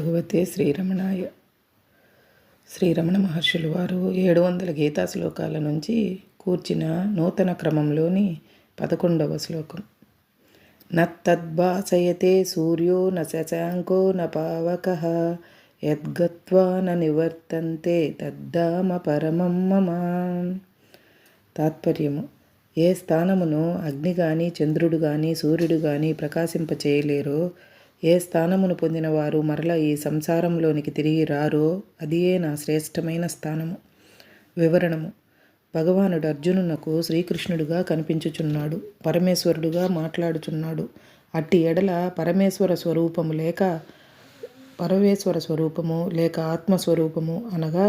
భగవతే శ్రీరమణాయ. శ్రీరమణ మహర్షులు వారు 700 గీతా శ్లోకాల నుంచి కూర్చిన నూతన క్రమంలోని 11వ శ్లోకం. నత్తద్భాసయతే సూర్యో న శశాంకో న పావకః యద్గత్వా న నివర్తంతే తద్ధామ పరమం మమ. తాత్పర్యము: ఏ స్థానమును అగ్ని గాని చంద్రుడు గాని సూర్యుడు గాని ప్రకాశింపచేయలేరో, ఏ స్థానమును పొందిన వారు మరల ఈ సంసారంలోనికి తిరిగి రారో అదియే నా శ్రేష్టమైన స్థానము. వివరణము: భగవానుడు అర్జునునకు శ్రీకృష్ణుడుగా కనిపించుచున్నాడు, పరమేశ్వరుడుగా మాట్లాడుచున్నాడు. అట్టి ఎడల పరమేశ్వర స్వరూపము లేక ఆత్మస్వరూపము అనగా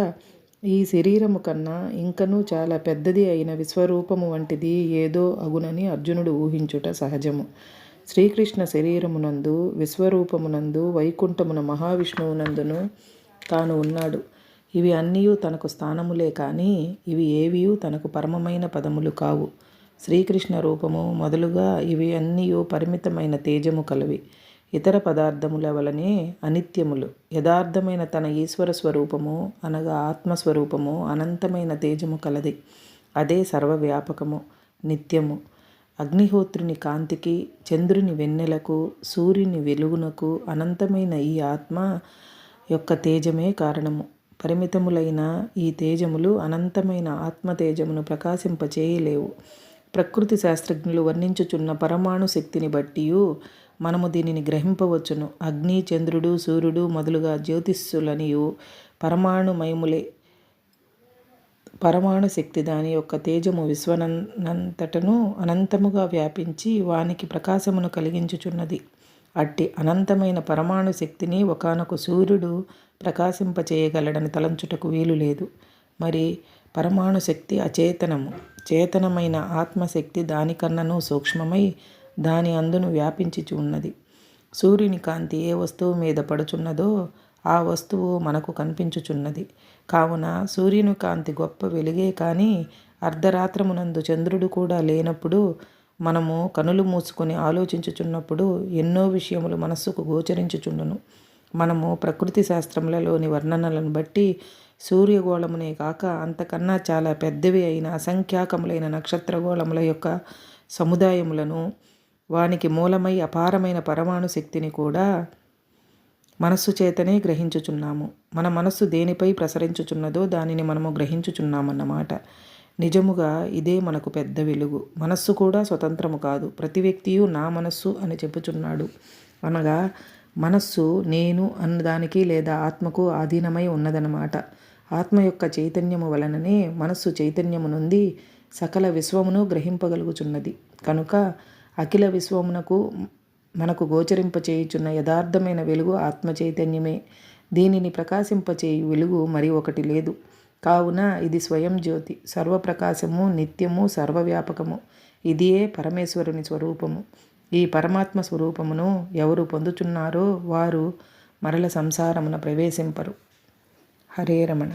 ఈ శరీరము కన్నా ఇంకనూ చాలా పెద్దది అయిన విశ్వరూపము వంటిది ఏదో అగునని అర్జునుడు ఊహించుట సహజము. శ్రీకృష్ణ శరీరమునందు విశ్వరూపమునందు వైకుంఠమున మహావిష్ణువునందును తాను ఉన్నాడు. ఇవి అన్నీయూ తనకు స్థానములే కానీ ఇవి ఏవియూ తనకు పరమమైన పదములు కావు. శ్రీకృష్ణ రూపము మొదలుగా ఇవి అన్నీయూ పరిమితమైన తేజము కలవి, ఇతర పదార్థముల వలనే అనిత్యములు. యథార్థమైన తన ఈశ్వర స్వరూపము అనగా ఆత్మస్వరూపము అనంతమైన తేజము కలది. అదే సర్వవ్యాపకము, నిత్యము. అగ్నిహోత్రుని కాంతికి, చంద్రుని వెన్నెలకు, సూర్యుని వెలుగునకు అనంతమైన ఈ ఆత్మ యొక్క తేజమే కారణము. పరిమితములైన ఈ తేజములు అనంతమైన ఆత్మతేజమును ప్రకాశింపచేయలేవు. ప్రకృతి శాస్త్రజ్ఞులు వర్ణించుచున్న పరమాణు శక్తిని బట్టియు మనము దీనిని గ్రహింపవచ్చును. అగ్ని, చంద్రుడు, సూర్యుడు మొదలుగా జ్యోతిస్సులనియు పరమాణుమయములే. పరమాణు శక్తి దాని యొక్క తేజము విశ్వనంతటను అనంతముగా వ్యాపించి వానికి ప్రకాశమును కలిగించుచున్నది. అట్టి అనంతమైన పరమాణు శక్తిని ఒకానొక సూర్యుడు ప్రకాశింపచేయగలడని తలంచుటకు వీలు లేదు. మరి పరమాణు శక్తి అచేతనము. చేతనమైన ఆత్మశక్తి దానికన్నను సూక్ష్మమై దాని అందును వ్యాపించి ఉన్నది. సూర్యుని కాంతి ఏ వస్తువు మీద పడుచున్నదో ఆ వస్తువు మనకు కనిపించుచున్నది. కావున సూర్యుని కాంతి గొప్ప వెలుగే కానీ అర్ధరాత్రమునందు చంద్రుడు కూడా లేనప్పుడు, మనము కనులు మూసుకొని ఆలోచించుచున్నప్పుడు ఎన్నో విషయములు మనస్సుకు గోచరించుచుండును. మనము ప్రకృతి శాస్త్రములలోని వర్ణనలను బట్టి సూర్యగోళమునే కాక అంతకన్నా చాలా పెద్దవి అయిన అసంఖ్యాకములైన నక్షత్రగోళముల యొక్క సముదాయములను, వానికి మూలమై అపారమైన పరమాణు శక్తిని కూడా మనస్సు చేతనే గ్రహించుచున్నాము. మన మనస్సు దేనిపై ప్రసరించుచున్నదో దానిని మనము గ్రహించుచున్నామన్నమాట. నిజముగా ఇదే మనకు పెద్ద వెలుగు. మనస్సు కూడా స్వతంత్రము కాదు. ప్రతి వ్యక్తియు నా మనస్సు అని చెప్పుచున్నాడు. అనగా మనస్సు నేను అన్నదానికి లేదా ఆత్మకు ఆధీనమై ఉన్నదన్నమాట. ఆత్మ యొక్క చైతన్యము వలననే మనస్సు చైతన్యము నుండి సకల విశ్వమును గ్రహింపగలుగుచున్నది. కనుక అఖిల విశ్వమునకు మనకు గోచరింపచేయుచున్న యథార్థమైన వెలుగు ఆత్మ చైతన్యమే. దీనిని ప్రకాశింపచేయు వెలుగు మరి ఒకటి లేదు. కావున ఇది స్వయం జ్యోతి, సర్వప్రకాశము, నిత్యము, సర్వవ్యాపకము. ఇదియే పరమేశ్వరుని స్వరూపము. ఈ పరమాత్మ స్వరూపమును ఎవరు పొందుచున్నారో వారు మరల సంసారమున ప్రవేశింపరు. హరే రమణ.